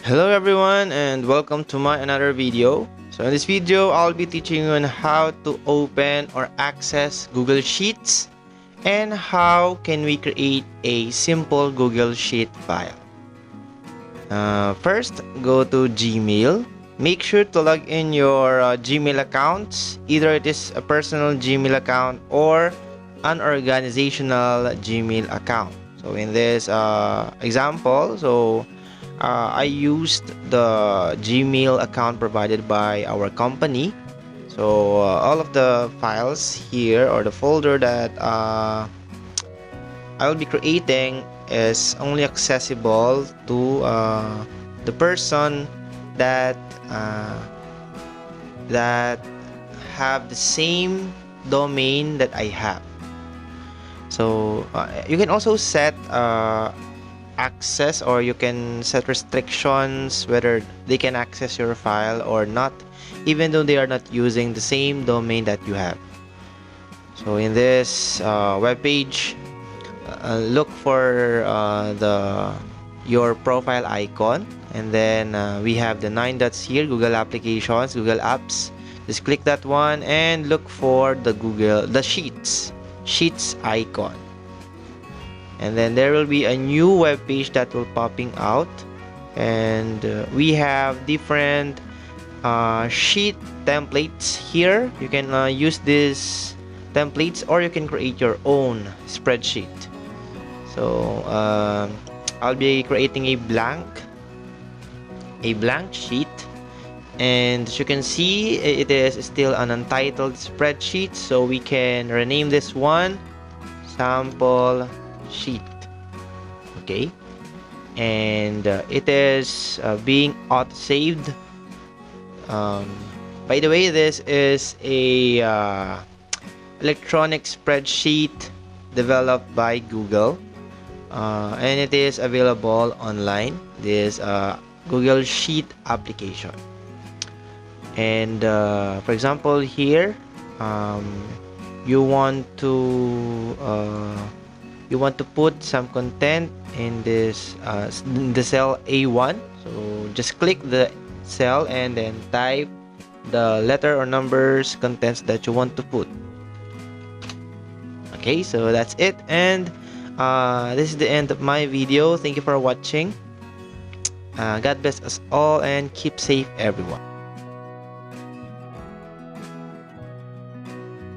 Hello everyone and welcome to my another video. So in this video, I'll be teaching you on how to open or access Google Sheets and how can we create a simple Google Sheet file. First, go to Gmail. Make sure to log in your Gmail accounts. Either it is a personal Gmail account or an organizational Gmail account. So in this example, I used the Gmail account provided by our company. So all of the files here or the folder that I will be creating is only accessible to the person that that have the same domain that I have. So you can also set access, or you can set restrictions whether they can access your file or not, even though they are not using the same domain that you have. So in this web page, look for your profile icon, and then we have the 9 dots here: Google Applications, Google Apps. Just click that one and look for the Sheets icon. And then there will be a new web page that will popping out, and we have different sheet templates here. You can use these templates, or you can create your own spreadsheet. So I'll be creating a blank sheet, and as you can see, it is still an untitled spreadsheet, so we can rename this one sample sheet. Okay, and it is being auto saved. By the way, this is a electronic spreadsheet developed by Google, and it is available online, this Google Sheet application. And for example, here you want to put some content in this the cell A1. So just click the cell and then type the letter or numbers contents that you want to put. Okay, so that's it, and this is the end of my video. Thank you for watching. God bless us all and keep safe, everyone.